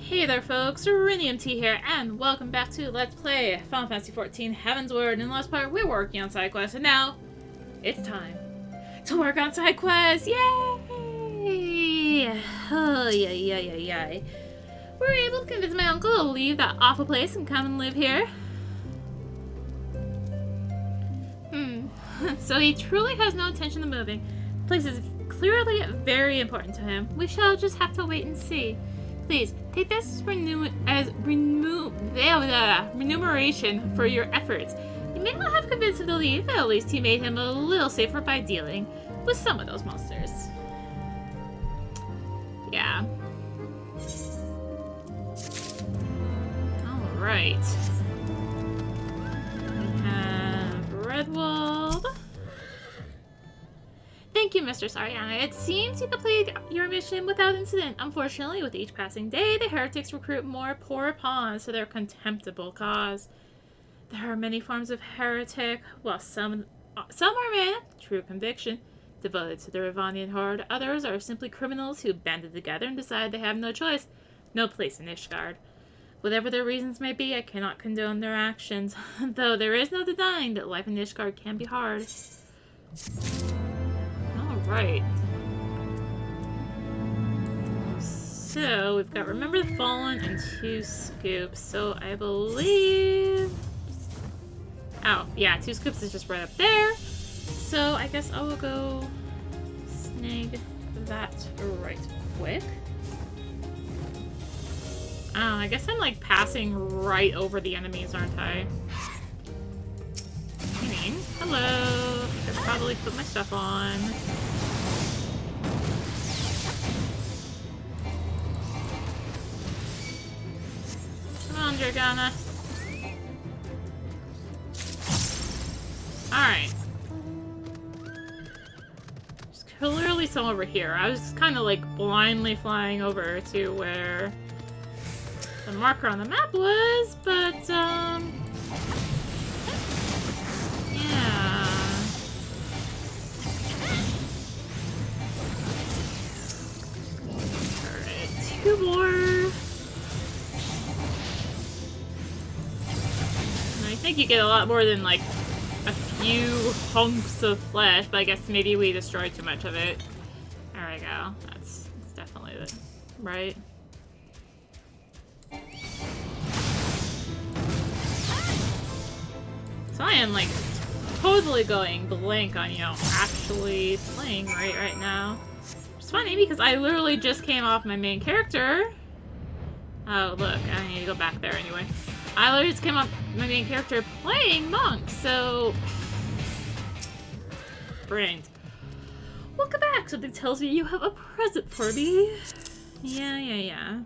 Hey there folks, rinimt here, and welcome back to Let's Play Final Fantasy XIV Heavensward. In the last part, we're working on side quests, and now, it's time to work on side quests! Yay! Oh, yeah. We're able to convince my uncle to leave that awful place and come and live here. So he truly has no intention of moving. The place is clearly very important to him. We shall just have to wait and see. Please, take this as remuneration for your efforts. You may not have convinced him to leave, but at least you made him a little safer by dealing with some of those monsters. Yeah. Alright. We have Redwald. Thank you, Mr. Sariana. It seems you completed your mission without incident. Unfortunately, with each passing day, the heretics recruit more poor pawns to their contemptible cause. There are many forms of heretic, while some are men of true conviction, devoted to the Rivanian horde. Others are simply criminals who banded together and decide they have no choice, no place in Ishgard. Whatever their reasons may be, I cannot condone their actions, though there is no denying that life in Ishgard can be hard. Right. So, we've got Remember the Fallen and 2 scoops. So, I believe... Oh, yeah, 2 scoops is just right up there. So, I guess I will go snag that right quick. Oh, I guess I'm, like, passing right over the enemies, aren't I? I mean, hello. I should probably put my stuff on. Come on, Dragana. Alright. There's clearly some over here. I was kind of like blindly flying over to where the marker on the map was, but, yeah. Alright, 2 more. I think you get a lot more than, like, a few hunks of flesh, but I guess maybe we destroyed too much of it. There we go. That's definitely it. Right? So I am, like, totally going blank on, you know, actually playing right now. It's funny because I literally just came off my main character. Oh, look. I need to go back there anyway. I literally just came off my main character playing Monk, so... Brains. Welcome back! Something tells me you have a present for me. Yeah.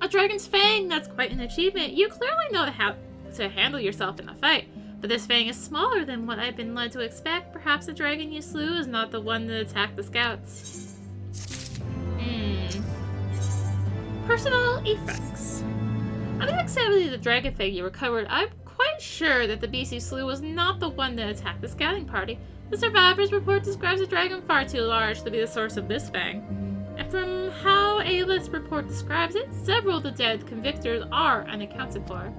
A dragon's fang! That's quite an achievement. You clearly know how to handle yourself in a fight. But this fang is smaller than what I've been led to expect. Perhaps the dragon you slew is not the one that attacked the scouts. Personal effects. Having examining the dragon fang you recovered, I'm quite sure that the beast you slew was not the one that attacked the scouting party. The survivor's report describes a dragon far too large to be the source of this fang. And from how Ayla's report describes it, several of the dead convictors are unaccounted for.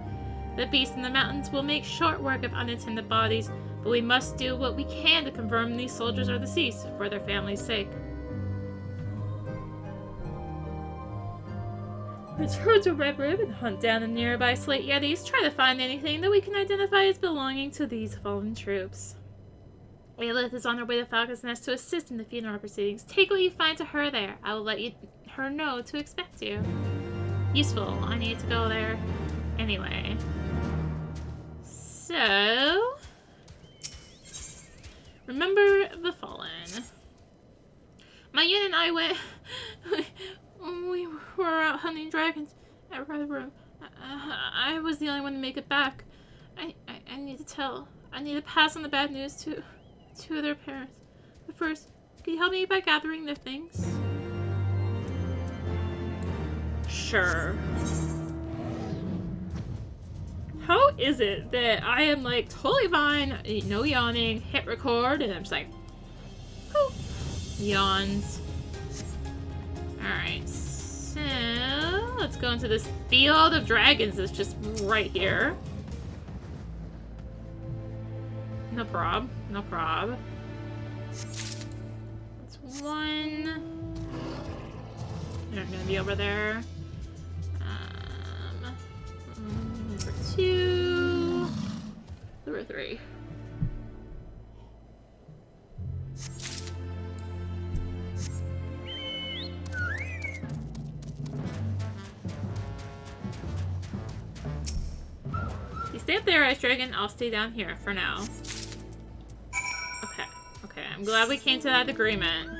The beast in the mountains will make short work of unattended bodies, but we must do what we can to confirm these soldiers are deceased for their family's sake. Return to Red Rib and hunt down the nearby Slate Yetis. Try to find anything that we can identify as belonging to these fallen troops. Aelith is on her way to Falcon's Nest to assist in the funeral proceedings. Take what you find to her there. I will let her know to expect you. Useful. I need to go there anyway. So... Remember the Fallen. My unit and I went... We were out hunting dragons at Red Room. I was the only one to make it back. I need to pass on the bad news to their parents. But first, can you help me by gathering their things? Sure. How is it that I am like totally fine, no yawning, hit record, and I'm just like, poof, yawns. Alright, Let's go into this field of dragons that's just right here. No prob. No prob. That's one. You're not gonna be over there. Number two. Number three. You stay up there, Ice Dragon. I'll stay down here for now. Okay. Okay, I'm glad we came to that agreement.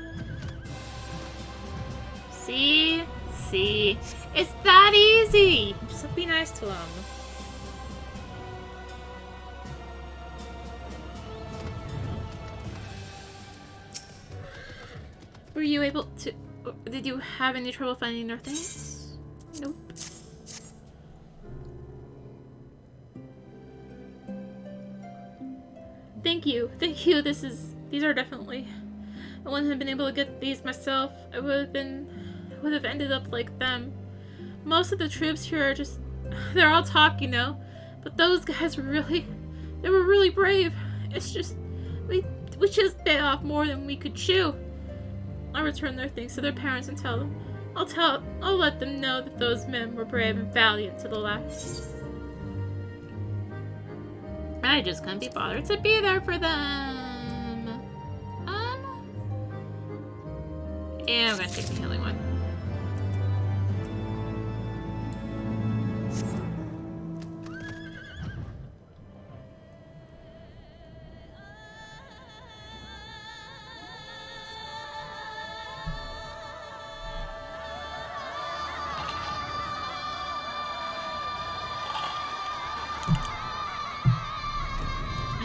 See? See? It's that easy! Just be nice to him. Were you able to... Did you have any trouble finding their things? Nope. Thank you. Thank you. These are definitely... I wouldn't have been able to get these myself. I would have ended up like them. Most of the troops here are just... They're all talk, you know. But those guys were really... They were really brave. It's just... We just bit off more than we could chew. I'll return their things to their parents and tell them. I'll let them know that those men were brave and valiant to the last. I just couldn't be bothered to be there for them. Yeah, I'm gonna take the healing one.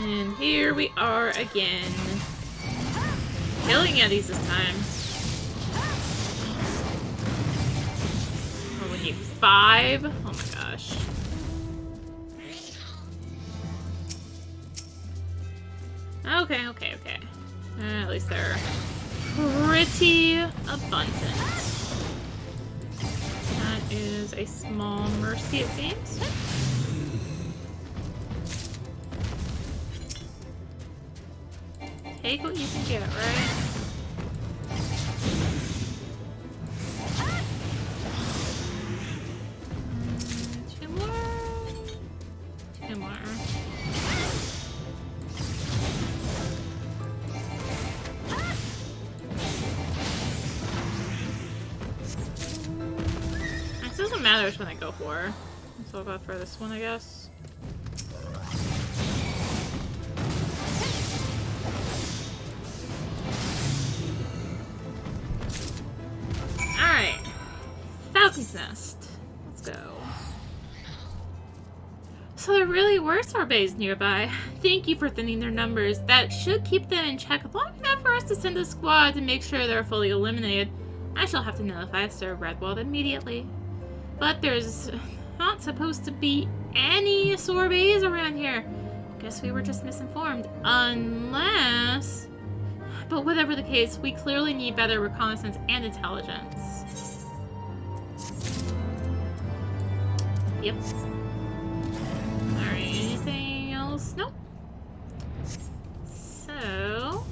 And here we are again. Killing Yetis this time. Oh, we need 5? Oh my gosh. Okay. At least they're pretty abundant. That is a small mercy, it seems. Take what you can get, right? Two more. This doesn't matter which one I go for. So I'll go for this one, I guess. Alright. Falcon's Nest. Let's go. So there really were sorbets nearby. Thank you for thinning their numbers. That should keep them in check long enough for us to send a squad to make sure they're fully eliminated. I shall have to notify Sir Redwald immediately. But there's not supposed to be any sorbets around here. Guess we were just misinformed. Unless... But whatever the case, we clearly need better reconnaissance and intelligence. Yep. Alright, anything else? Nope. So...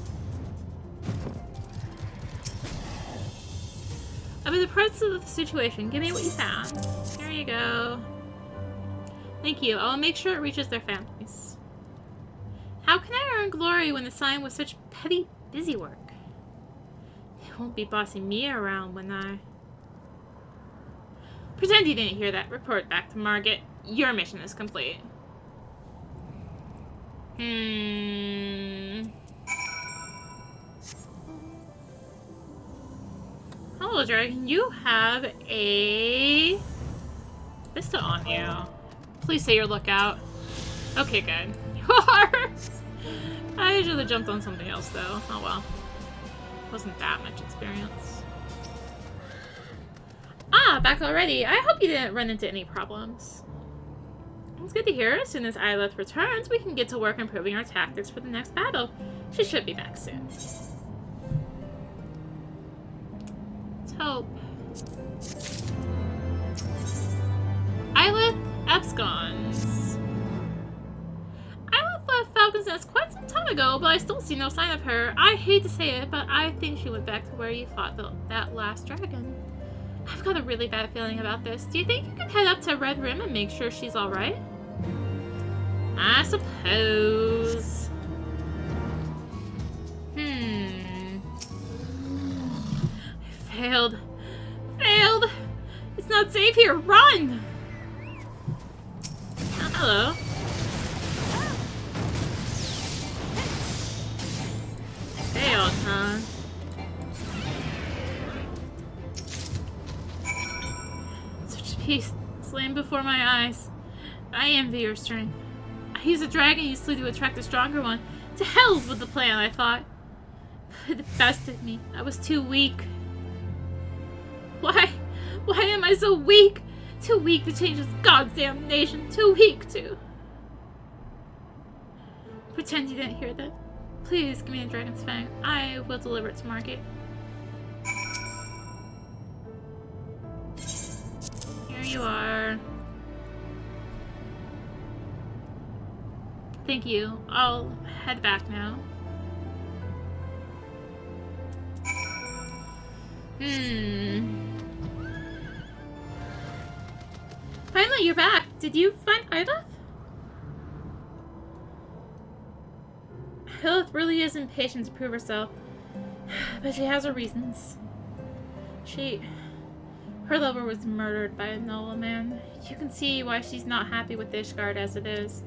I've been impressed with the situation. Give me what you found. Here you go. Thank you. I'll make sure it reaches their families. How can I earn glory when the sign was such petty busy work? They won't be bossing me around when I... Pretend you didn't hear that. Report back to Margit. Your mission is complete. Hello, Dragon. You have a vista on you. Please say your lookout. Okay, good. You are. I should have jumped on something else, though. Oh well. Wasn't that much experience. Ah, back already. I hope you didn't run into any problems. It's good to hear. As soon as Isla returns, we can get to work improving our tactics for the next battle. She should be back soon. Let's hope. Islet absconds. Islet left Falcon's Nest quite some time ago, but I still see no sign of her. I hate to say it, but I think she went back to where you fought that last dragon. I've got a really bad feeling about this. Do you think you can head up to Red Rim and make sure she's alright? I suppose. I failed. Failed! It's not safe here! Run! Oh, hello. Failed, huh? Such a piece slain before my eyes. I envy your strength. I used a dragon usually to attract a stronger one. To hell's with the plan, I thought. But it bested me. I was too weak. Why? Why am I so weak? Too weak to change this goddamn nation. Too weak to... Pretend you didn't hear that. Please give me a dragon's fang. I will deliver it to market. Here you are. Thank you. I'll head back now. Finally, you're back. Did you find Ida? Lilith really is impatient to prove herself, but she has her reasons. Her lover was murdered by a nobleman. You can see why she's not happy with Ishgard as it is.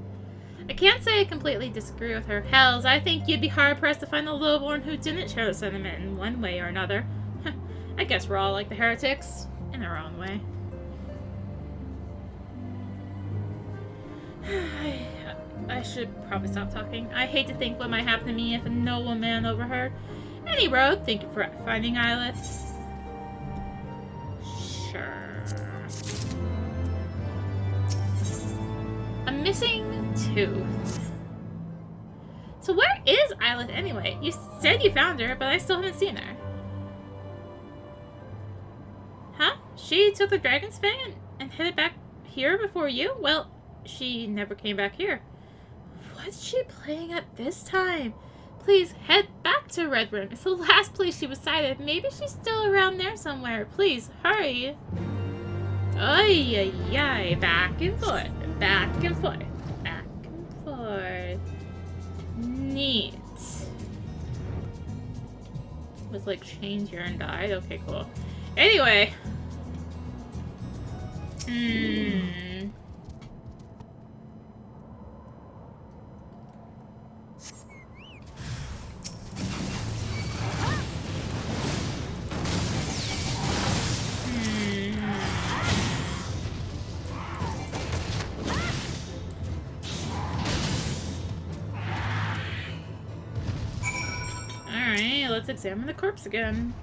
I can't say I completely disagree with her. Hells, I think you'd be hard-pressed to find a lowborn who didn't share the sentiment in one way or another. I guess we're all like the heretics, in our own way. I should probably stop talking. I hate to think what might happen to me if a nobleman overheard. Any road, thank you for finding Islet. Sure. A missing tooth. So where is Islet anyway? You said you found her, but I still haven't seen her. Huh? She took the dragon's fang and headed back here before you? Well, she never came back here. What's she playing at this time? Please head back to Red Rim. It's the last place she was sighted. Maybe she's still around there somewhere. Please, hurry. Ay, ay, ay. Back and forth. Back and forth. Back and forth. Neat. Was like change here and died? Okay, cool. Anyway. Alright, let's examine the corpse again.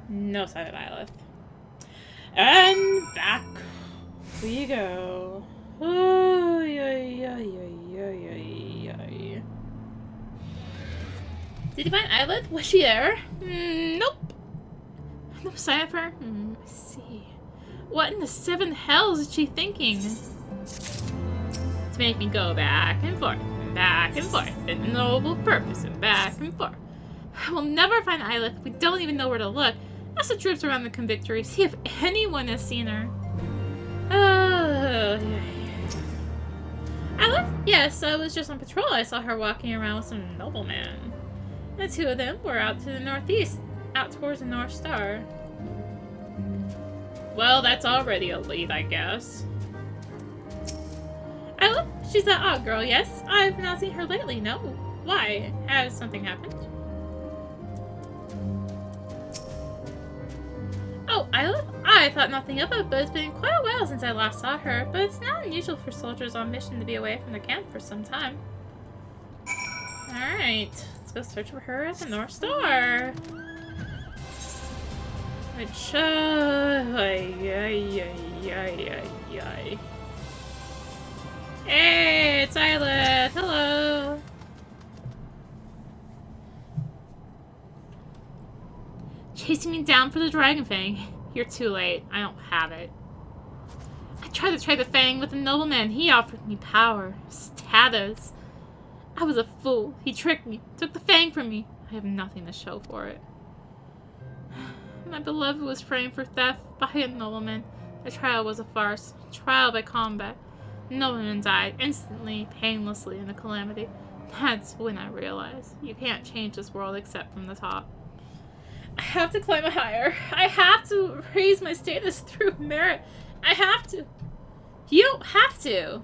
No sign of Islet. And back we go. Oh, Did you find Islet? Was she there? Nope. No sign of her? I see. What in the seven hells is she thinking? To make me go back and forth, in a noble purpose, and back and forth. We'll never find Islet if we don't even know where to look. Ask the troops around the Convictory, see if anyone has seen her. Islet? Yes, I was just on patrol. I saw her walking around with some nobleman. The two of them were out to the northeast, out towards the North Star. Well, that's already a lead, I guess. Islet? She's that odd girl, yes? I've not seen her lately, no. Why? Has something happened? Oh, Islet? I thought nothing of it, but it's been quite a while since I last saw her. But it's not unusual for soldiers on mission to be away from the camp for some time. Alright, let's go search for her at the North Star. Which, Hey, it's Islet! chasing me down for the dragon fang. You're too late. I don't have it. I tried to trade the fang with a nobleman. He offered me power, status. I was a fool. He tricked me, took the fang from me. I have nothing to show for it. My beloved was framed for theft by a nobleman. The trial was a farce. Trial by combat. The nobleman died instantly, painlessly in a calamity. That's when I realized you can't change this world except from the top. I have to climb higher. I have to raise my status through merit. I have to. You don't have to.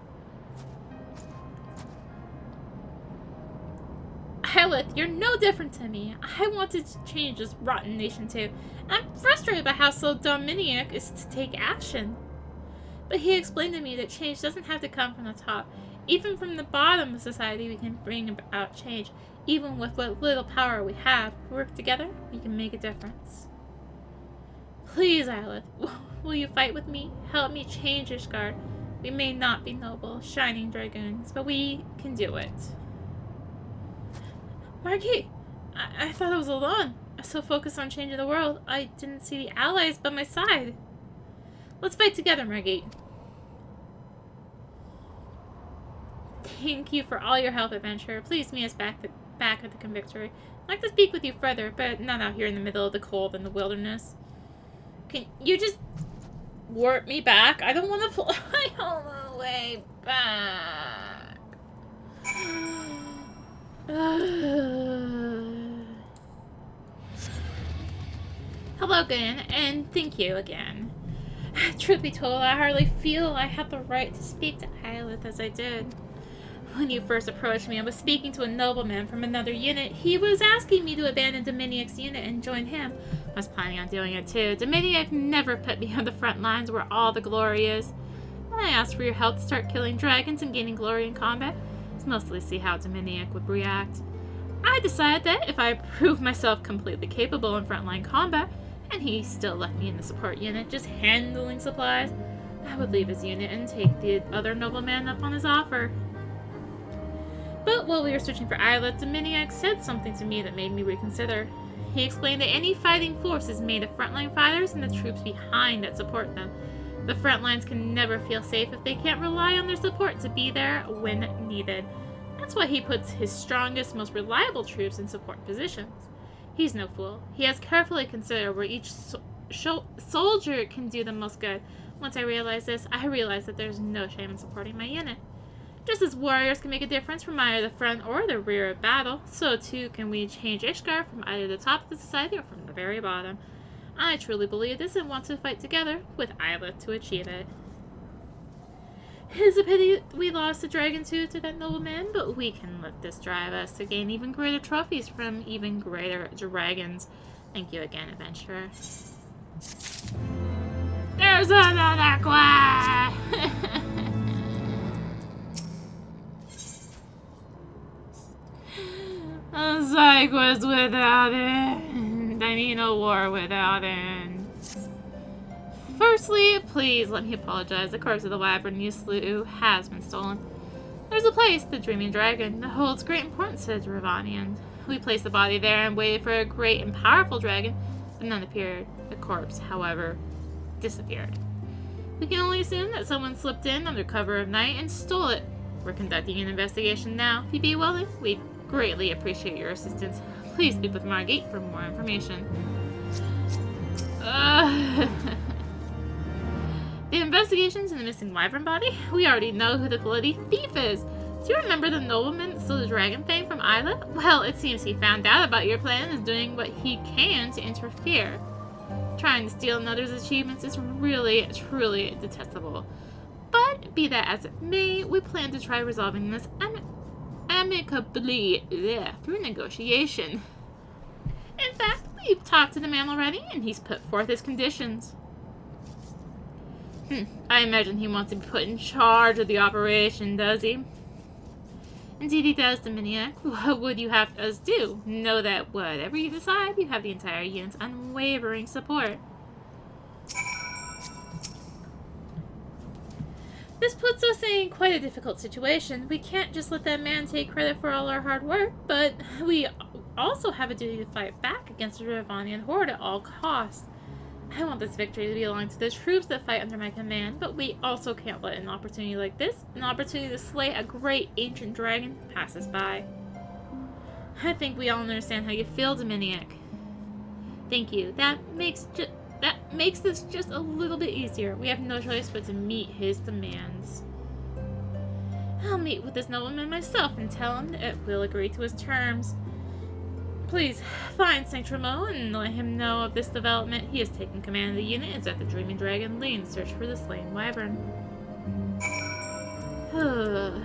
Lilith, you're no different to me. I wanted to change this rotten nation too. I'm frustrated by how slow Dominic is to take action. But he explained to me that change doesn't have to come from the top. Even from the bottom of society, we can bring about change. Even with what little power we have, work together, we can make a difference. Please, Lilith, will you fight with me? Help me change Ishgard. We may not be noble, shining dragoons, but we can do it. Margit, I thought I was alone. I was so focused on changing the world, I didn't see the allies by my side. Let's fight together, Margit. Thank you for all your help, adventurer. Please meet us back at the Convictory. I'd like to speak with you further, but not out here in the middle of the cold and the wilderness. Can you just warp me back? I don't want to fly all the way back. Hello again, and thank you again. Truth be told, I hardly feel I had the right to speak to Lilith as I did. When you first approached me, I was speaking to a nobleman from another unit. He was asking me to abandon Dominic's unit and join him. I was planning on doing it too. Dominic never put me on the front lines where all the glory is. When I asked for your help to start killing dragons and gaining glory in combat, it was mostly to see how Dominic would react. I decided that if I proved myself completely capable in frontline combat, and he still left me in the support unit just handling supplies, I would leave his unit and take the other nobleman up on his offer. But while we were searching for Lilith, Dominic said something to me that made me reconsider. He explained that any fighting force is made of frontline fighters and the troops behind that support them. The front lines can never feel safe if they can't rely on their support to be there when needed. That's why he puts his strongest, most reliable troops in support positions. He's no fool. He has carefully considered where each soldier can do the most good. Once I realized this, I realized that there's no shame in supporting my unit. Just as warriors can make a difference from either the front or the rear of battle, so too can we change Ishgard from either the top of the society or from the very bottom. I truly believe this and want to fight together with Lilith to achieve it. It is a pity we lost the dragon tooth to that nobleman, but we can let this drive us to gain even greater trophies from even greater dragons. Thank you again, adventurer. There's another quest! A side quest without end. I mean, a war without end. Firstly, please let me apologize. The corpse of the wyvern you slew has been stolen. There's a place, the Dreaming Dragon, that holds great importance to the Dravanians. We placed the body there and waited for a great and powerful dragon, but none appeared. The corpse, however, disappeared. We can only assume that someone slipped in under cover of night and stole it. We're conducting an investigation now. If you'd be willing, we'd greatly appreciate your assistance. Please speak with Margit for more information. The investigations in the missing wyvern body? We already know who the bloody thief is. Do you remember the nobleman that stole the dragon fang from Isla? Well, it seems he found out about your plan and is doing what he can to interfere. Trying to steal another's achievements is really, truly detestable. But be that as it may, we plan to try resolving this amicably through negotiation. In fact, we've talked to the man already, and he's put forth his conditions. I imagine he wants to be put in charge of the operation, does he? Indeed he does, Dominic. What would you have us do? Know that whatever you decide, you have the entire unit's unwavering support. This puts us in quite a difficult situation. We can't just let that man take credit for all our hard work, but we also have a duty to fight back against the Ravanian horde at all costs. I want this victory to belong to the troops that fight under my command, but we also can't let an opportunity like this, an opportunity to slay a great ancient dragon, pass us by. I think we all understand how you feel, Dominic. Thank you. That makes this just a little bit easier. We have no choice but to meet his demands. I'll meet with this nobleman myself and tell him that we'll agree to his terms. Please, find Saint Remo and let him know of this development. He has taken command of the unit and is at the Dreaming Dragon Lane to search for the slain wyvern. Hello.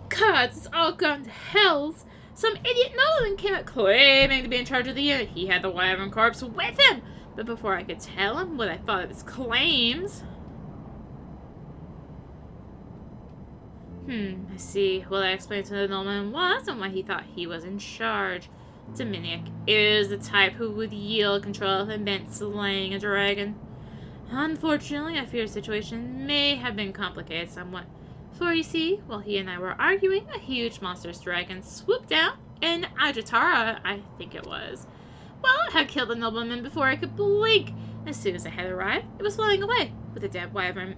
Gods, it's all gone to hells. Some idiot nobleman came up claiming to be in charge of the unit. He had the wyvern corpse with him. But before I could tell him what I thought of his claims... I see. What I explained to the nobleman was and why he thought he was in charge. Dominic is the type who would yield control if it meant slaying a dragon. Unfortunately, I fear the situation may have been complicated somewhat. For you see, while he and I were arguing, a huge monstrous dragon swooped down, and Ajitara, I think it was. Well, it had killed the nobleman before I could blink. As soon as I had arrived, it was flying away, with a dead wyvern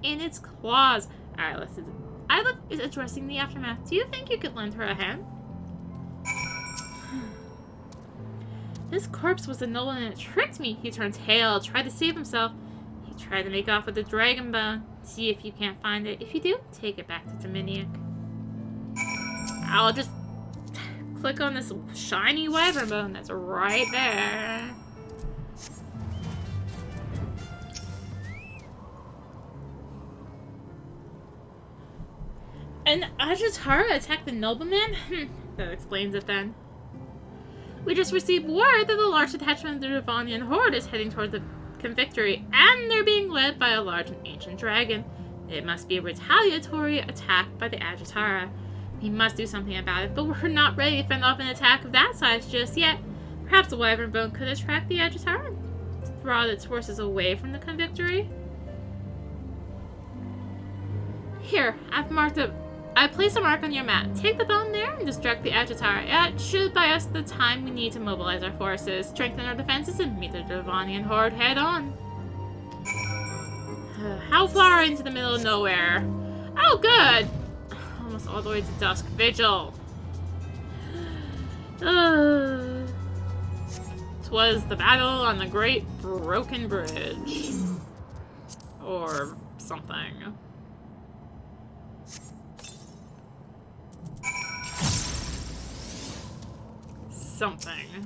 in its claws. Isla is addressing the aftermath. Do you think you could lend her a hand? This corpse was the nobleman that tricked me. He turned tail, tried to save himself. He tried to make off with the dragon bone. See if you can't find it. If you do, take it back to Dominic. I'll just click on this shiny wyvern bone that's right there. And Ajitara attacked the nobleman? That explains it then. We just received word that a large detachment of the Ravanian horde is heading toward the Convictory, and they're being led by a large and ancient dragon. It must be a retaliatory attack by the Ajitara. We must do something about it, but we're not ready to fend off an attack of that size just yet. Perhaps the wyvern bone could attract the Ajitara and draw its forces away from the Convictory. Here, I placed a mark on your map. Take the bone there and distract the Ajitara. It should buy us the time we need to mobilize our forces, strengthen our defenses, and meet the Ravanian horde head on. How far into the middle of nowhere? Oh, good! Almost all the way to Dusk Vigil. 'Twas the battle on the Great Broken Bridge. Or something. Something.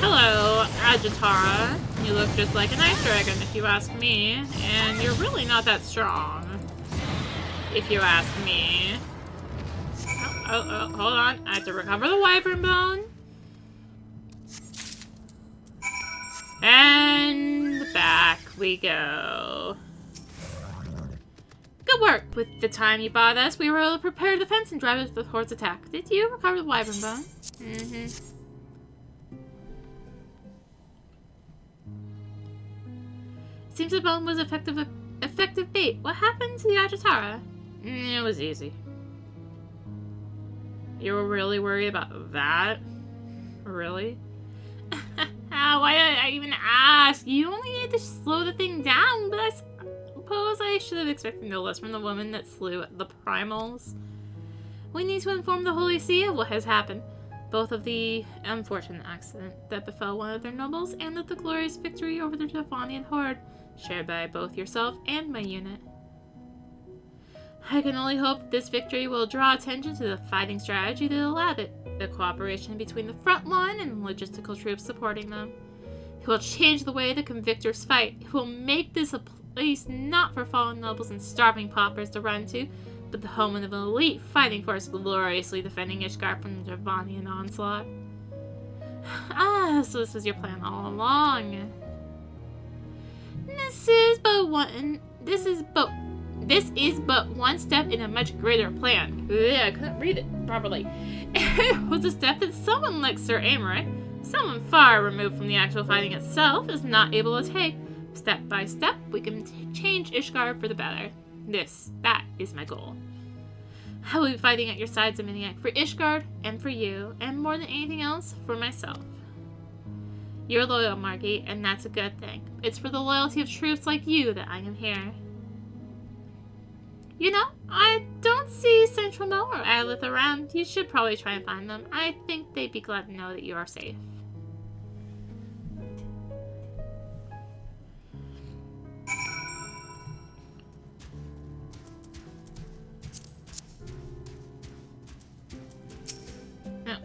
Hello, Ajitara. You look just like an ice dragon, if you ask me. And you're really not that strong, if you ask me. Oh, hold on. I have to recover the wyvern bone. And back we go. Good work. With the time you bought us, we were able to prepare the defense and drive the horde's attack. Did you recover the wyvern bone? Seems the bone was effective bait. What happened to the Ajitara? It was easy. You were really worried about that? Really? Why did I even ask? You only need to slow the thing down, but I suppose I should have expected no less from the woman that slew the primals. We need to inform the Holy See of what has happened, both of the unfortunate accident that befell one of their nobles and of the glorious victory over the Ravanian horde, shared by both yourself and my unit. I can only hope this victory will draw attention to the fighting strategy that allowed it, the cooperation between the front line and logistical troops supporting them. It will change the way the convictors fight. It will make this a place not for fallen nobles and starving paupers to run to, but the home of an elite fighting force gloriously defending Ishgard from the Ravanian onslaught. So this was your plan all along. This is but This is but one step in a much greater plan. Yeah, I couldn't read it properly. It was a step that someone like Sir Amory, someone far removed from the actual fighting itself, is not able to take. Step by step, we can change Ishgard for the better. That is my goal. I will be fighting at your sides, Aminiac, for Ishgard and for you, and more than anything else, for myself. You're loyal, Margie, and that's a good thing. It's for the loyalty of troops like you that I am here. You know, I don't see Central Mo or Aelith around. You should probably try and find them. I think they'd be glad to know that you are safe. No.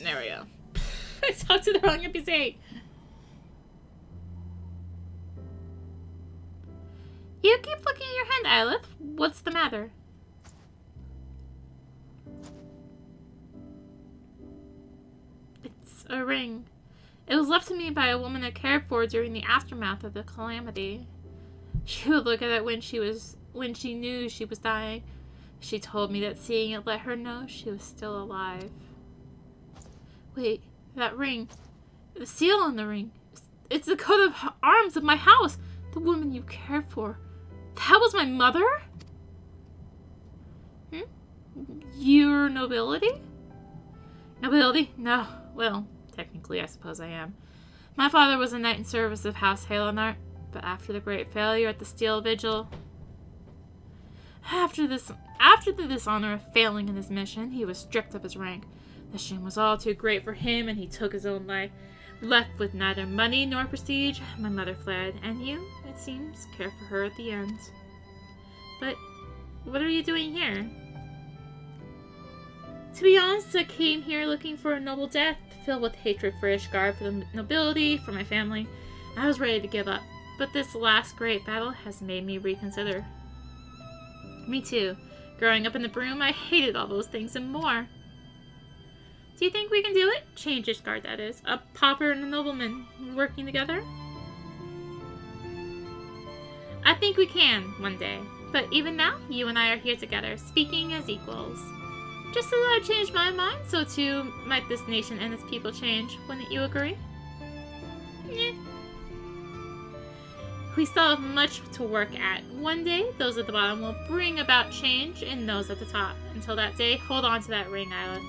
There we go. I talked to the wrong NPC. You keep looking at your hand, Aelith. What's the matter? It's a ring. It was left to me by a woman I cared for during the aftermath of the calamity. She would look at it when she knew she was dying. She told me that seeing it let her know she was still alive. Wait, that ring. The seal on the ring. It's the coat of arms of my house. The woman you cared for. That was my mother? Your nobility? Nobility? No. Well, technically I suppose I am. My father was a knight in service of House Halenart, but after the great failure at the Steel Vigil, after the dishonor of failing in his mission, he was stripped of his rank. The shame was all too great for him, and he took his own life. Left with neither money nor prestige, my mother fled, and you, it seems, cared for her at the end. But what are you doing here? To be honest, I came here looking for a noble death, filled with hatred for Ishgard, for the nobility, for my family. I was ready to give up, but this last great battle has made me reconsider. Me too. Growing up in the Broom, I hated all those things and more. Do you think we can do it? Change Ishgard, that is. A pauper and a nobleman working together? I think we can, one day. But even now, you and I are here together, speaking as equals. Just as I changed my mind, so too might this nation and its people change. Wouldn't you agree? Eh. We still have much to work at. One day, those at the bottom will bring about change in those at the top. Until that day, hold on to that ring, Isla.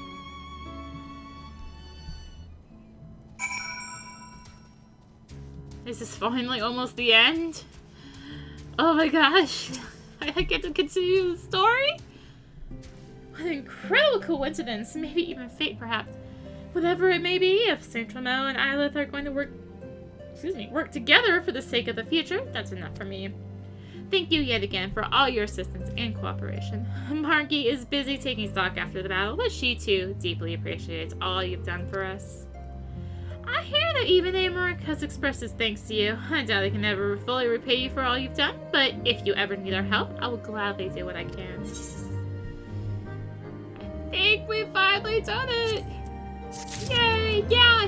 Is this finally almost the end? Oh my gosh. I get to continue the story? What an incredible coincidence. Maybe even fate, perhaps. Whatever it may be, if Central Mo and Aelith are going to work together for the sake of the future, that's enough for me. Thank you yet again for all your assistance and cooperation. Margie is busy taking stock after the battle, but she too deeply appreciates all you've done for us. I hear that even Amaric has expressed his thanks to you. I doubt I can ever fully repay you for all you've done, but if you ever need our help, I will gladly do what I can. I think we've finally done it! Yay! Yeah,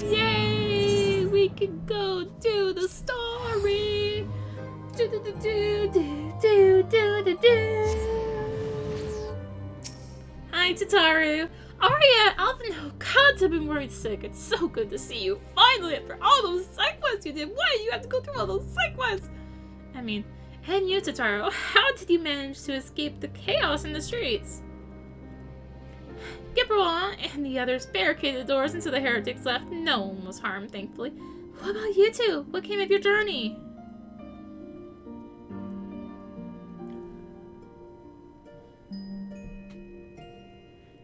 yay! We can go do the story! Hi, Tataru! Arya, Alvin, gods, I've been worried sick. It's so good to see you. Finally, after all those side quests you did. Why do you have to go through all those side quests? I mean, and you, Tataru, how did you manage to escape the chaos in the streets? Gipperwall and the others barricaded the doors until the heretics left. No one was harmed, thankfully. What about you two? What came of your journey?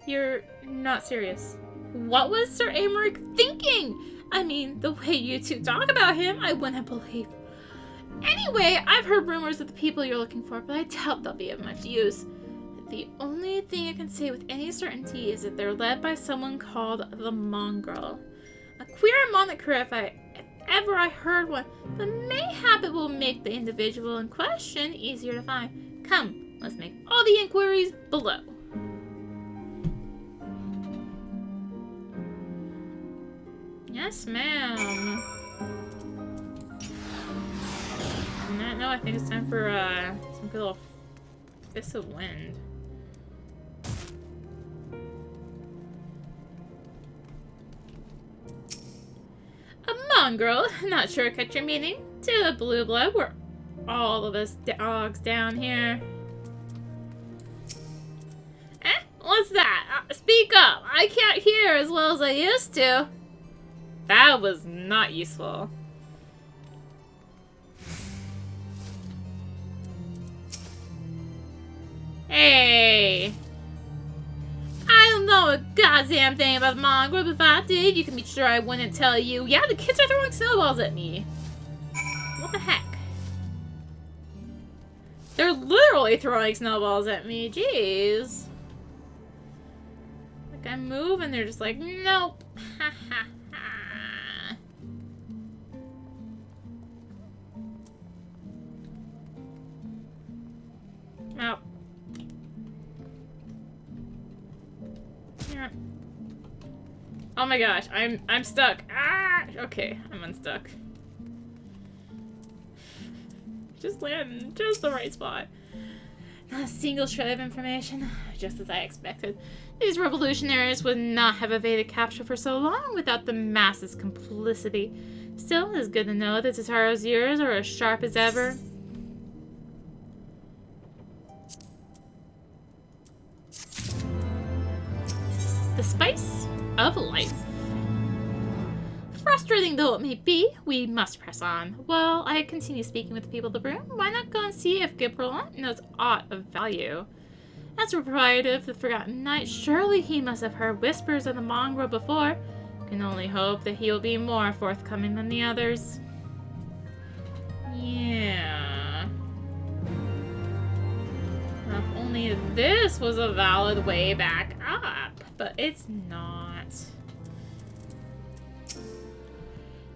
You're not serious. What was Sir Amaric thinking? I mean, the way you two talk about him, I wouldn't believe. Anyway, I've heard rumors of the people you're looking for, but I doubt they'll be of much use. The only thing I can say with any certainty is that they're led by someone called the Mongrel. A queer moniker if ever I heard one, but mayhap it will make the individual in question easier to find. Come, let's make all the inquiries below. Yes, ma'am. know. I think it's time for some good little Fist of Wind. A mongrel. Not sure I catch your meaning. To the blue blood, we're all of us dogs down here. Eh? What's that? Speak up. I can't hear as well as I used to. That was not useful. Hey! I don't know a goddamn thing about the mongrel, but if I did, you can be sure I wouldn't tell you. Yeah, the kids are throwing snowballs at me. What the heck? They're literally throwing snowballs at me. Jeez. Like, I move and they're just like, nope. Ha ha ha. Nope. Oh my gosh, I'm stuck. Ah! Okay, I'm unstuck. Just land in just the right spot. Not a single shred of information, just as I expected. These revolutionaries would not have evaded capture for so long without the masses' complicity. Still, it's good to know that Tataro's ears are as sharp as ever. The spice of life. Frustrating though it may be, we must press on. While I continue speaking with the people of the room, why not go and see if Gibraltar knows aught of value? As for proprietor of the Forgotten Knight, surely he must have heard whispers of the mongrel before. Can only hope that he will be more forthcoming than the others. Yeah. If only this was a valid way back up, but it's not.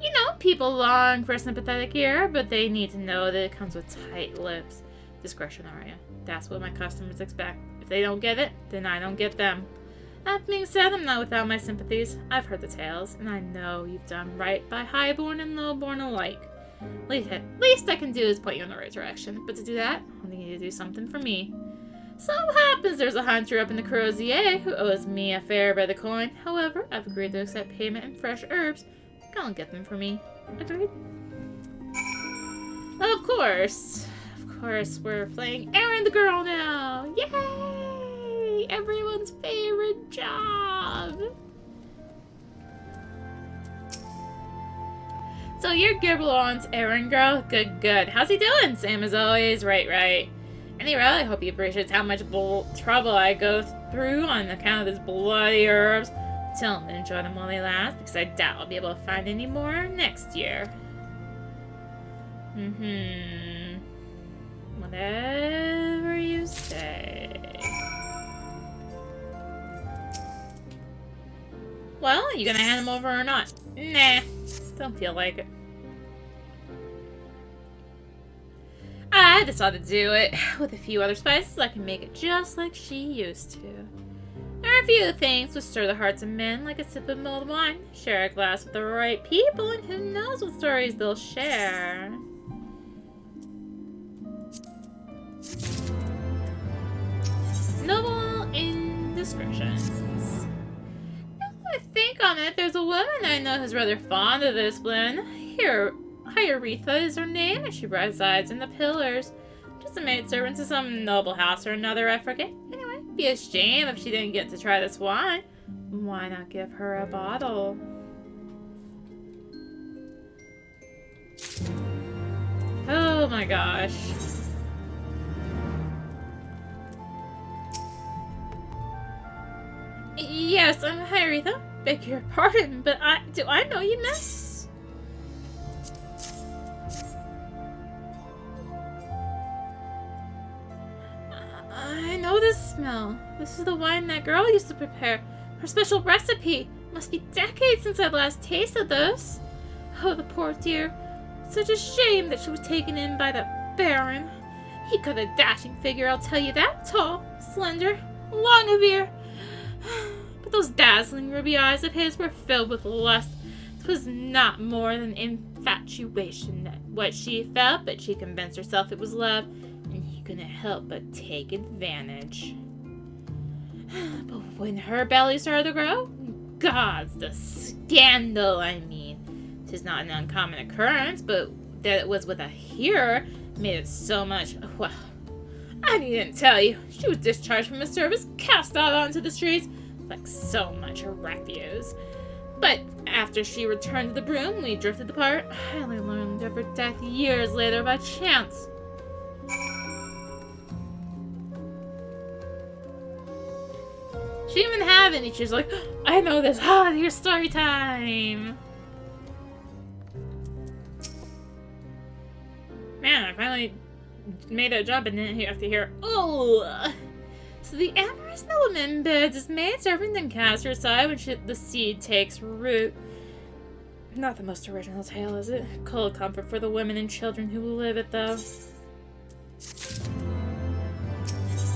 You know, people long for a sympathetic ear, but they need to know that it comes with tight lips. Discretion, Arya. That's what my customers expect. If they don't get it, then I don't get them. That being said, I'm not without my sympathies. I've heard the tales, and I know you've done right by highborn and lowborn alike. Least I can do is point you in the right direction, but to do that, I'll need you to do something for me. So it happens there's a hunter up in the Crozier who owes me a fare by the coin. However, I've agreed to accept payment in fresh herbs. Go and get them for me. Agreed? Of course. Of course, we're playing Erin the Girl now. Yay! Everyone's favorite job. So you're Gibraltar's Erin girl? Good, good. How's he doing? Same as always. Right, right. Anyway, I hope he appreciates how much trouble I go through on account of his bloody herbs. Tell him to enjoy them while they last, because I doubt I'll be able to find any more next year. Whatever you say. Well, you gonna hand him over or not? Nah, don't feel like it. I decided to do it. With a few other spices, I can make it just like she used to. There are a few things which stir the hearts of men like a sip of mulled wine. Share a glass with the right people, and who knows what stories they'll share. Noble indiscretions. Now that I think on it, there's a woman I know who's rather fond of this blend. Here, Hyaretha is her name, and she resides in the Pillars. Just a maidservant to some noble house or another, I forget. Anyway, it'd be a shame if she didn't get to try this wine. Why not give her a bottle? Oh my gosh. Yes, I'm Hyaretha. Beg your pardon, but do I know you, miss? I know this smell. This is the wine that girl used to prepare. Her special recipe. Must be decades since I last tasted this. Oh, the poor dear. Such a shame that she was taken in by that Baron. He cut a dashing figure, I'll tell you that. Tall, slender, long of ear. But those dazzling ruby eyes of his were filled with lust. 'Twas not more than infatuation, what she felt, but she convinced herself it was love, and he couldn't help but take advantage. But when her belly started to grow, gods, the scandal, I mean. 'Tis not an uncommon occurrence, but that it was with a hearer made it so much, well, I needn't tell you. She was discharged from her service, cast out onto the streets, like so much refuse. But after she returned to the broom, we drifted apart. I only learned of her death years later by chance. She didn't even have any. She was like, I know this. Here's story time. Man, I finally made that jump and didn't have to hear, oh. So the amorous nobleman bids his maidservant and casts her aside when the seed takes root. Not the most original tale, is it? Cold comfort for the women and children who live it, though.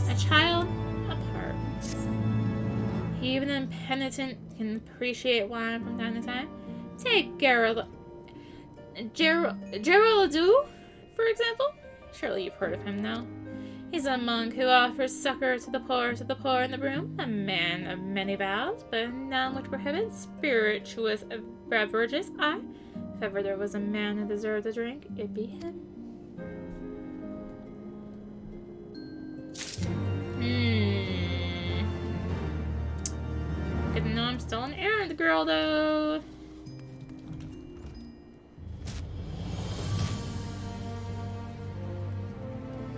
A child apart. Even an impenitent can appreciate wine from time to time. Take Gerald for example. Surely you've heard of him now. He's a monk who offers succor to the poor in the broom, a man of many vows, but none which prohibits spirituous beverages. If ever there was a man who deserved a drink, it'd be him. Good to know I'm still an errand girl, though.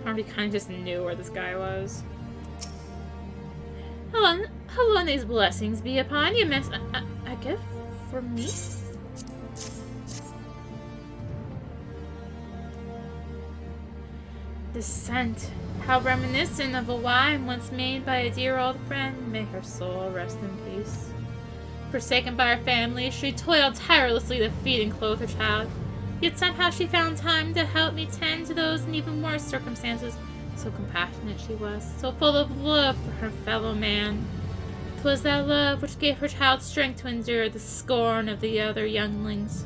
Or we kind of just knew where this guy was. Hello, and these blessings be upon you, miss. A gift for me? The scent, how reminiscent of a wine once made by a dear old friend. May her soul rest in peace. Forsaken by her family, she toiled tirelessly to feed and clothe her child. Yet somehow she found time to help me tend to those in even worse circumstances. So compassionate she was, so full of love for her fellow man. 'Twas that love which gave her child strength to endure the scorn of the other younglings.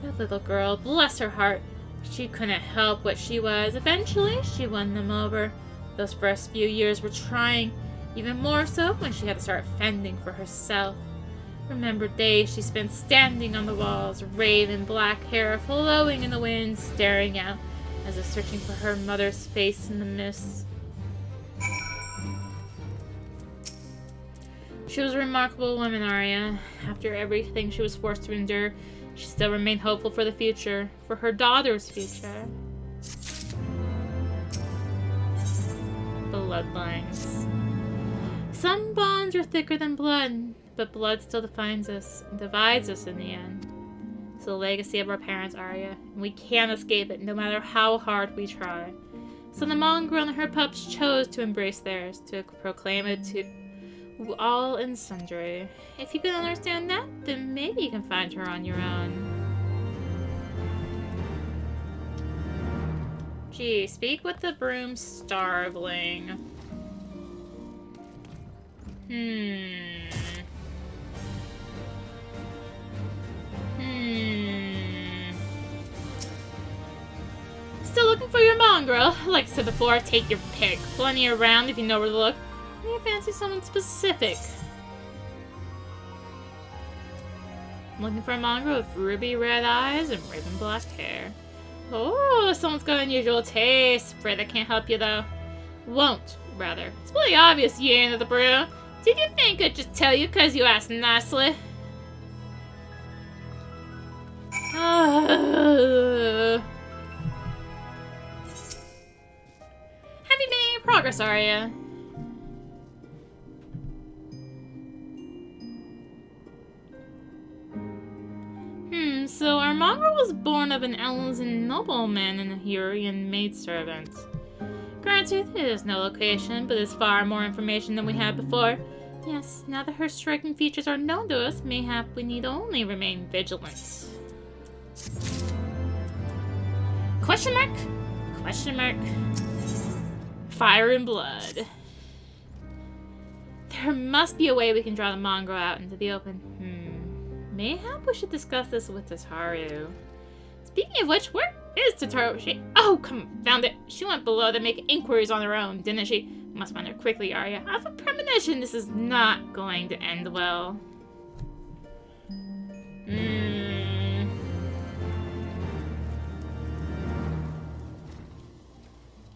That little girl, bless her heart, she couldn't help what she was. Eventually, she won them over. Those first few years were trying, even more so when she had to start fending for herself. Remembered days she spent standing on the walls, raven black hair flowing in the wind, staring out as if searching for her mother's face in the mist. She was a remarkable woman, Arya. After everything she was forced to endure, she still remained hopeful for the future, for her daughter's future. Bloodlines. Some bonds are thicker than blood, but blood still defines us and divides us in the end. It's the legacy of our parents, Arya, and we can't escape it no matter how hard we try. So the mongrel and her pups chose to embrace theirs, to proclaim it to all and sundry. If you can understand that, then maybe you can find her on your own. Gee, speak with the broom starveling. Still looking for your mongrel? Like I said before, take your pick. Plenty around if you know where to look. Maybe you fancy someone specific. I'm looking for a mongrel with ruby red eyes and raven black hair. Oh, someone's got unusual taste. Afraid I can't help you though. Won't, rather. It's really obvious you ain't at the brew. Did you think I'd just tell you because you asked nicely? Have you made any progress, Arya? So our mongrel was born of an Elzen nobleman and a Hurian maidservant. Granted, it is no location, but is far more information than we had before. Yes, now that her striking features are known to us, mayhap we need only remain vigilant. Question mark? Question mark. Fire and blood. There must be a way we can draw the mongrel out into the open. Mayhap we should discuss this with Tataru. Speaking of which, where is Tataru? Oh, confound it. She went below to make inquiries on her own, didn't she? Must find her quickly, Arya. I have a premonition this is not going to end well.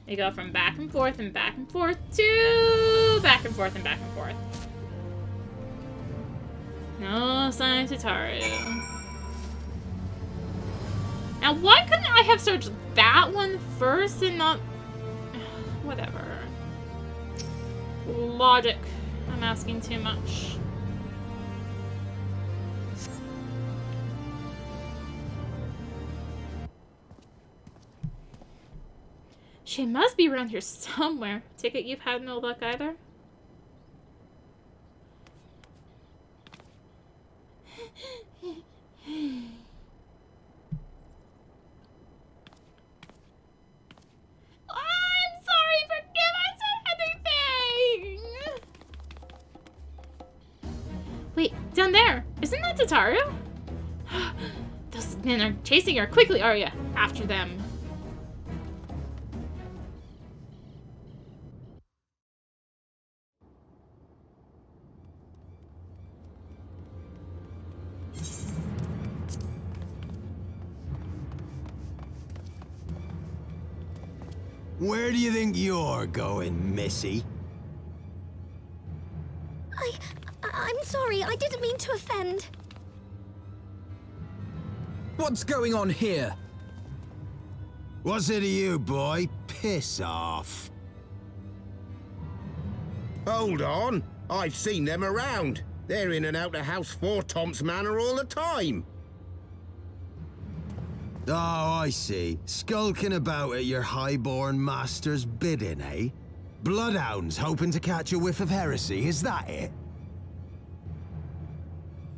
We go from back and forth and back and forth to back and forth and back and forth. No sign of Tataru. Now, why couldn't I have searched that one first and not... Whatever. Logic. I'm asking too much. She must be around here somewhere. Take it you've had no luck either? I'm sorry, forgive I said anything! Wait, down there! Isn't that Tataru? Those men are chasing her. Quickly, Arya! After them. Where do you think you're going, Missy? I'm sorry, I didn't mean to offend. What's going on here? What's it to you, boy? Piss off. Hold on. I've seen them around. They're in and out the house 4 Tom's Manor all the time. Oh, I see. Skulking about at your highborn master's bidding, eh? Bloodhounds hoping to catch a whiff of heresy, is that it?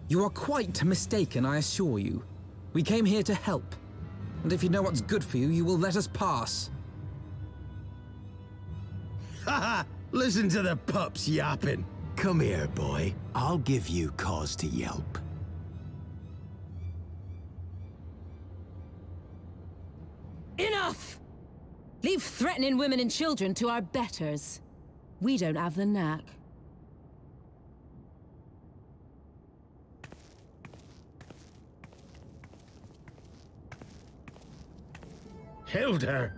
You are quite mistaken, I assure you. We came here to help. And if you know what's good for you, you will let us pass. Haha! Listen to the pups yapping. Come here, boy. I'll give you cause to yelp. Enough! Leave threatening women and children to our betters. We don't have the knack. Hilda!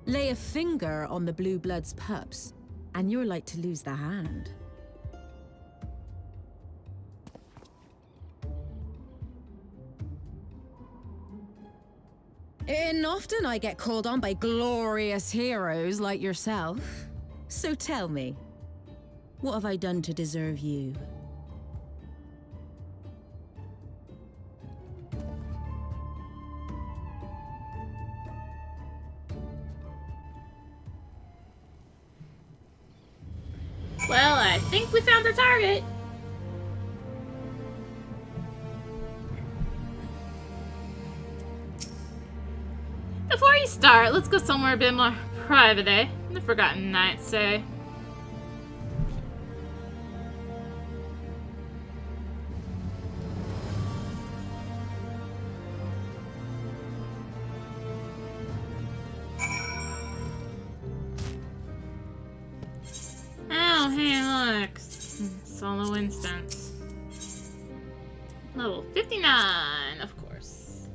Lay a finger on the Blue Blood's pups, and you're like to lose the hand. And often I get called on by glorious heroes like yourself. So tell me, what have I done to deserve you? Well, I think we found our target. Before you start, let's go somewhere a bit more private, eh? The Forgotten Knights say. Oh, hey, look. Solo instance. Level 59, of course.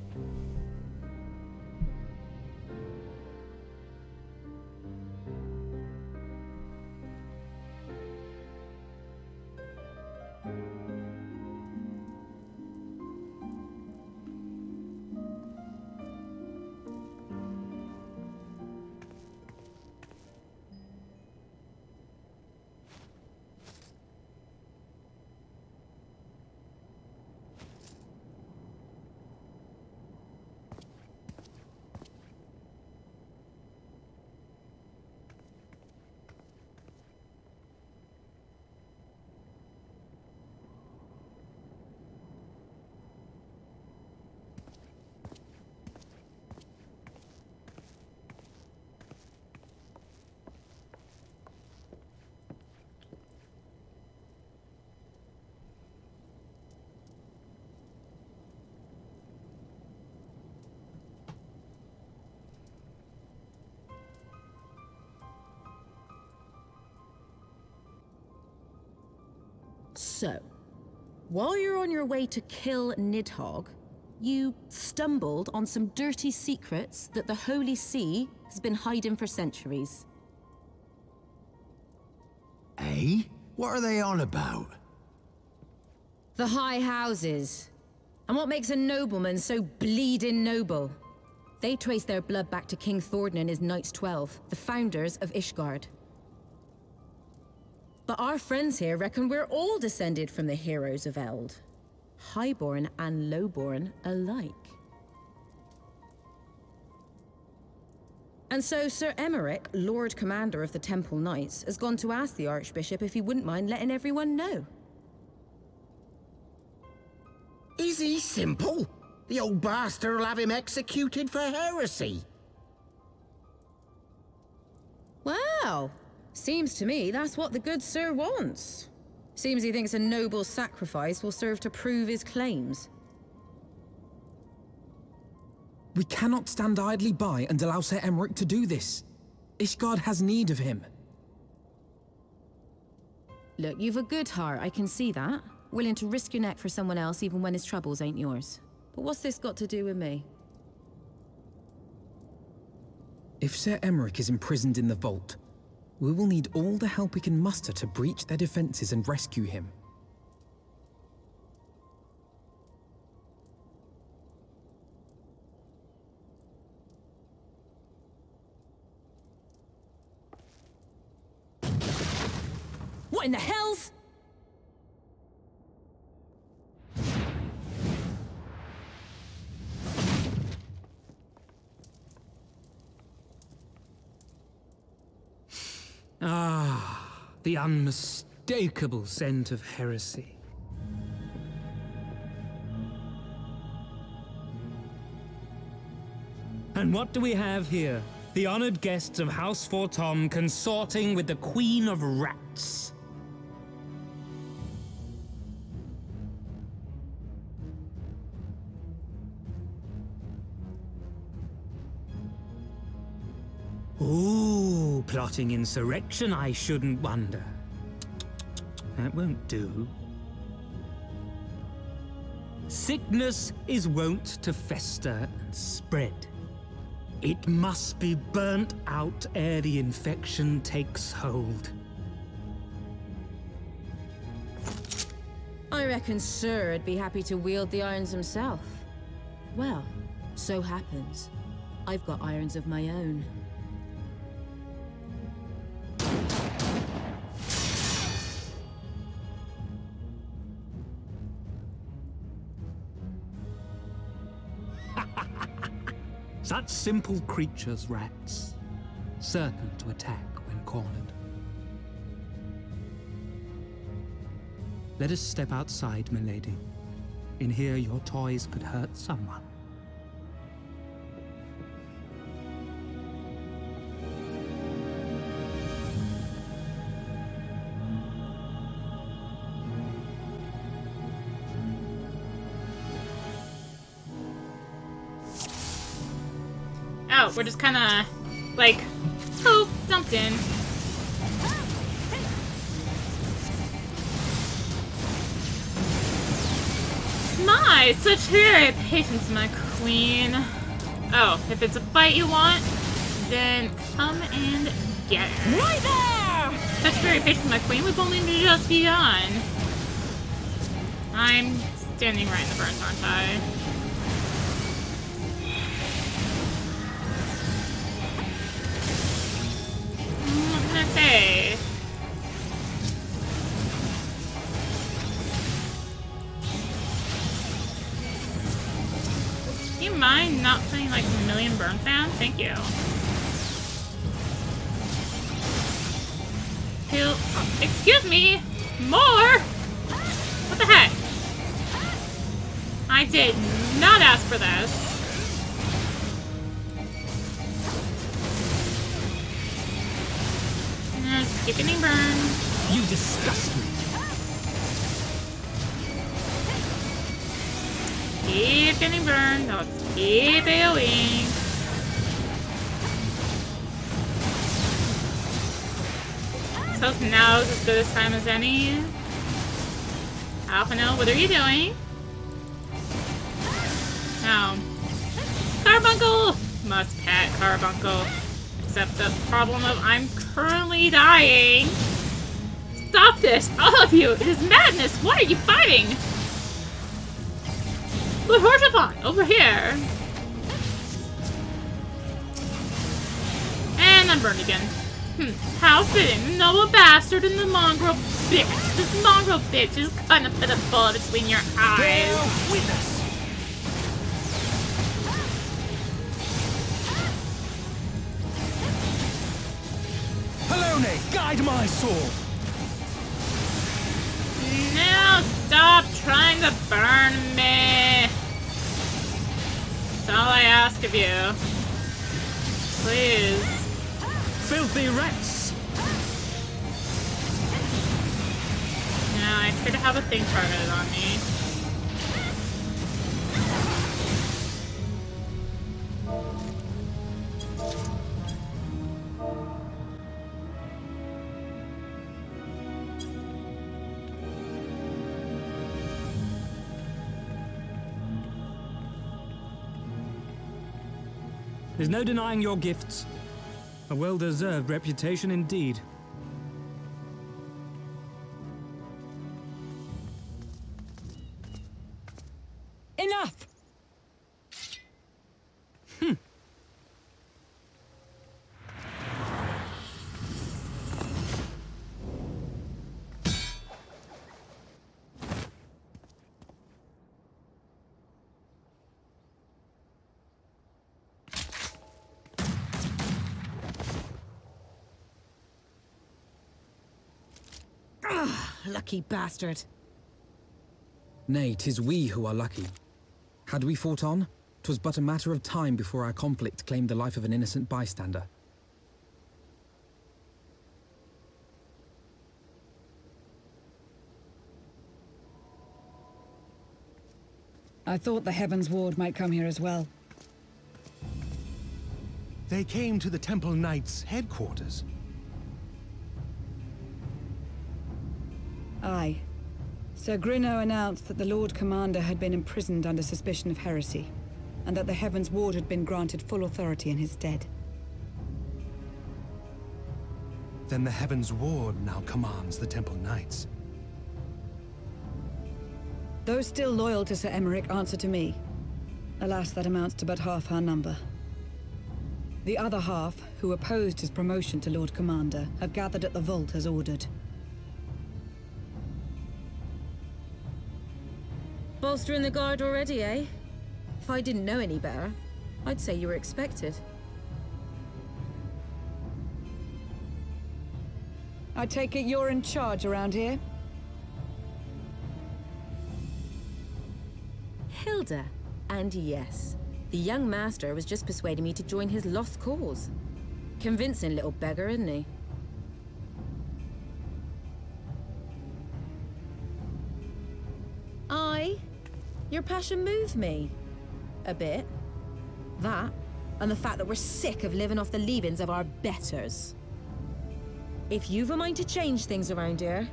So, while you're on your way to kill Nidhogg, you stumbled on some dirty secrets that the Holy See has been hiding for centuries. Eh? What are they on about? The High Houses. And what makes a nobleman so bleeding noble? They trace their blood back to King Thordan and his Knights 12, the founders of Ishgard. But our friends here reckon we're all descended from the heroes of Eld. Highborn and lowborn alike. And so Sir Emmerich, Lord Commander of the Temple Knights, has gone to ask the Archbishop if he wouldn't mind letting everyone know. Is he simple? The old bastard will have him executed for heresy. Well, seems to me that's what the good sir wants. Seems he thinks a noble sacrifice will serve to prove his claims. We cannot stand idly by and allow Sir Emmerich to do this. Ishgard has need of him. Look, you've a good heart, I can see that. Willing to risk your neck for someone else even when his troubles ain't yours. But what's this got to do with me? If Sir Emmerich is imprisoned in the vault, we will need all the help we can muster to breach their defenses and rescue him. What in the hells? Ah, the unmistakable scent of heresy. And what do we have here? The honored guests of House Fortom consorting with the Queen of Rats. Ooh, plotting insurrection, I shouldn't wonder. That won't do. Sickness is wont to fester and spread. It must be burnt out ere the infection takes hold. I reckon Sir'd be happy to wield the irons himself. Well, so happens I've got irons of my own. Such simple creatures, rats, certain to attack when cornered. Let us step outside, milady. In here, your toys could hurt someone. Oh, we're just kind of, like, oh, dumped in. My, such very patience, my queen. Oh, if it's a fight you want, then come and get it. Right there! Such very patience, my queen. We've only just begun. I'm standing right in the burns, aren't I? Okay. Do you mind not playing like a million burn fans? Thank you. Heal. Oh, excuse me! More! What the heck? I did not ask for this. Keep getting burned. You disgust me. Keep getting burned. I'll keep AoEing. So now's as good a time as any. Alphino, what are you doing? Oh. Carbuncle! Must pet Carbuncle. Except the problem of I'm currently dying. Stop this! All of you! It is madness! Why are you fighting? But Hortifon, over here. And I'm burned again. How fitting. Noble bastard and the mongrel bitch. This mongrel bitch is gonna put a bullet between your eyes. Bear witness. Halone, guide my sword. Now stop trying to burn me. That's all I ask of you. Please. Filthy rats! Yeah, I appear to have a thing targeted on me. There's no denying your gifts. A well-deserved reputation indeed. Enough! Lucky bastard. Nay, 'tis we who are lucky. Had we fought on, 'twas but a matter of time before our conflict claimed the life of an innocent bystander. I thought the Heavensward might come here as well. They came to the Temple Knights' headquarters. Aye. Sir Grinno announced that the Lord Commander had been imprisoned under suspicion of heresy, and that the Heavensward had been granted full authority in his stead. Then the Heavensward now commands the Temple Knights. Those still loyal to Sir Emmerich answer to me. Alas, that amounts to but half our number. The other half, who opposed his promotion to Lord Commander, have gathered at the vault as ordered. Bolstering the guard already, eh? If I didn't know any better, I'd say you were expected. I take it you're in charge around here? Hilda. And yes, the young master was just persuading me to join his lost cause. Convincing little beggar, isn't he? Your passion moved me. A bit. That, and the fact that we're sick of living off the leavings of our betters. If you've a mind to change things around here,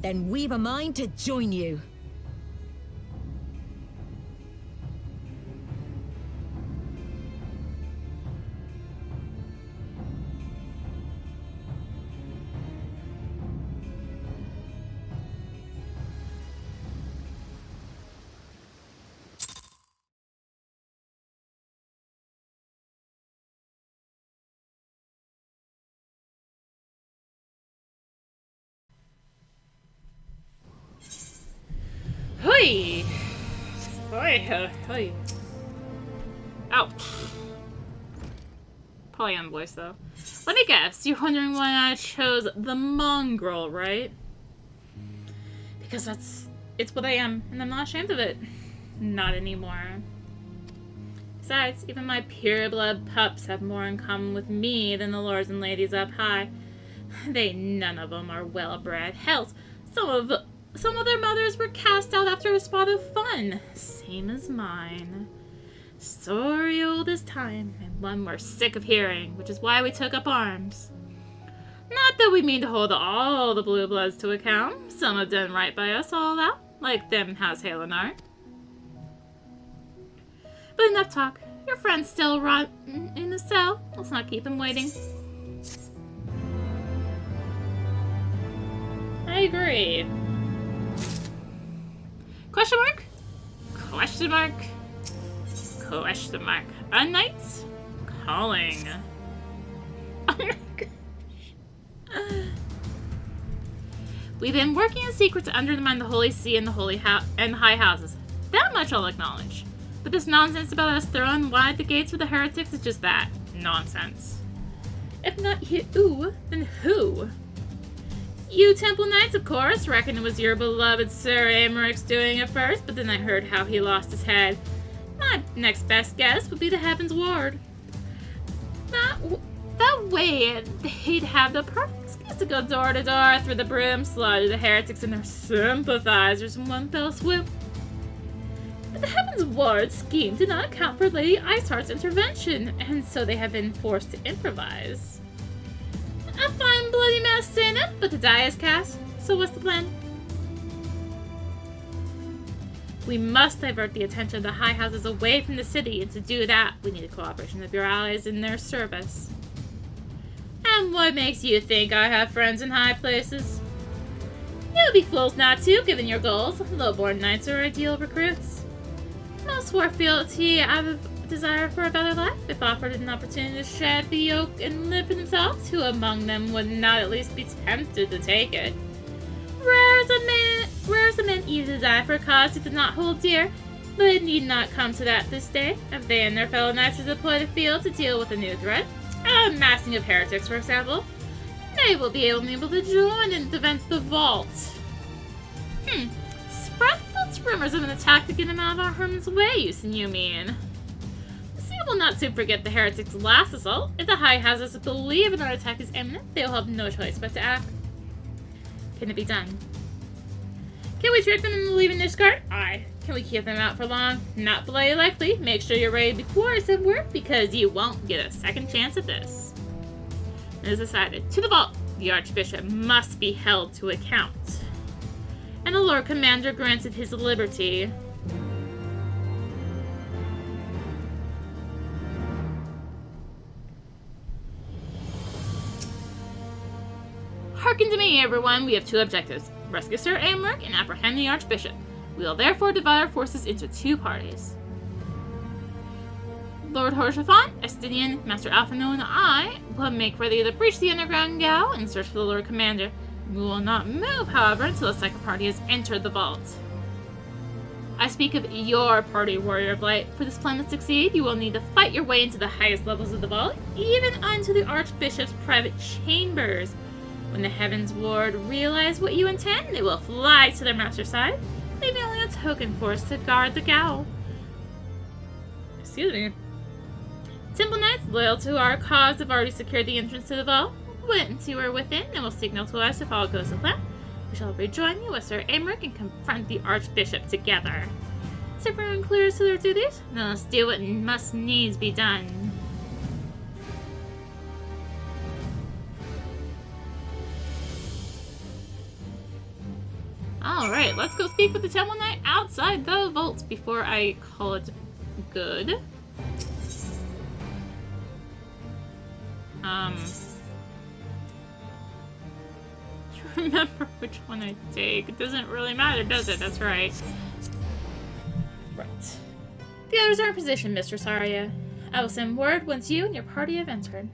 then we've a mind to join you. Hoi! Hoi, hoi. Ow. Probably on voice though. Let me guess, you're wondering why I chose the mongrel, right? Because it's what I am, and I'm not ashamed of it. Not anymore. Besides, even my pureblood pups have more in common with me than the lords and ladies up high. None of them are well-bred. Hell, some of their mothers were cast out after a spot of fun. Same as mine. Story old as time, and one we're sick of hearing, which is why we took up arms. Not that we mean to hold all the blue bloods to account. Some have done right by us, all that. like them has Halonar. But enough talk. Your friend's still rotten in the cell. Let's not keep him waiting. I agree. Question mark? Question mark? Question mark. A knight calling. Oh my gosh. We've been working in secret to undermine the Holy See and the High Houses. That much I'll acknowledge. But this nonsense about us throwing wide the gates for the heretics is just that. Nonsense. If not you, then who? You Temple Knights, of course. Reckon it was your beloved Sir Amaric's doing at first, but then I heard how he lost his head. My next best guess would be the Heavensward. That way, they'd have the perfect excuse to go door to door through the broom, slaughter the heretics and their sympathizers in one fell swoop. But the Heavensward scheme did not account for Lady Iceheart's intervention, and so they have been forced to improvise. A fine bloody mess, saying it, but the die is cast. So what's the plan? We must divert the attention of the High Houses away from the city, and to do that, we need the cooperation of your allies in their service. And what makes you think I have friends in high places? You'd be fools not to, given your goals. Low-born knights are ideal recruits. Most swore fealty out of desire for a better life. If offered an opportunity to shed the yoke and live for themselves, who among them would not at least be tempted to take it? Rare as a man eager to die for a cause he does not hold dear, but it need not come to that this day. If they and their fellow knights are deployed to the field to deal with a new threat, a massing of heretics, for example, they will be able to join in defense of the vault. Spread false rumors of an attack to get him out of our Herman's way, you mean? We will not soon forget the heretics' last assault. If the High Houses believe an attack is imminent, they will have no choice but to act. Can it be done? Can we trick them into leaving Ishgard? Aye. Can we keep them out for long? Not bloody likely. Make sure you're ready before I said work, because you won't get a second chance at this. It is decided. To the vault! The Archbishop must be held to account. And the Lord Commander granted his liberty. Hearken to me, everyone. We have two objectives. Rescue Sir Amaric and apprehend the Archbishop. We will therefore divide our forces into two parties. Lord Horshathon, Estinian, Master Alphino, and I will make ready to breach the underground gal and search for the Lord Commander. We will not move, however, until the second party has entered the vault. I speak of your party, Warrior of Light. For this plan to succeed, you will need to fight your way into the highest levels of the vault, even unto the Archbishop's private chambers. When the Heavensward realize what you intend, they will fly to their master's side, leaving only a token force to guard the gal. Excuse me. Temple Knights, loyal to our cause, have already secured the entrance to the vault. Once you are within, and will signal to us if all goes to plan. We shall rejoin you with Sir Amaric and confront the Archbishop together. Is everyone clear as to their duties? Then let's do what must needs be done. Alright, let's go speak with the Temple Knight outside the vault before I call it good. Remember which one I take. It doesn't really matter, does it? That's right. Right. The others are in position, Mistress Arya. I will send word once you and your party have entered.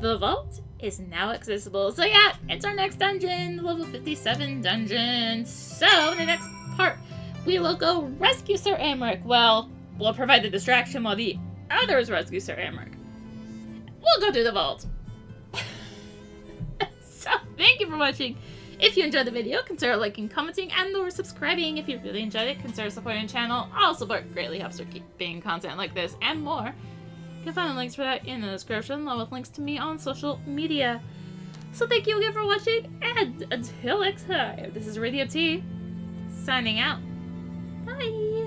The vault is now accessible. So yeah, it's our next dungeon, the level 57 dungeon. So in the next part, we will go rescue Sir Amaric. Well, we'll provide the distraction while the others rescue Sir Amaric. We'll go through the vault. So thank you for watching. If you enjoyed the video, consider liking, commenting, and or subscribing. If you really enjoyed it, consider supporting the channel. All support greatly helps her keep making content like this and more. You can find the links for that in the description, along with links to me on social media. So thank you again for watching, and until next time, this is rinimt, signing out. Bye!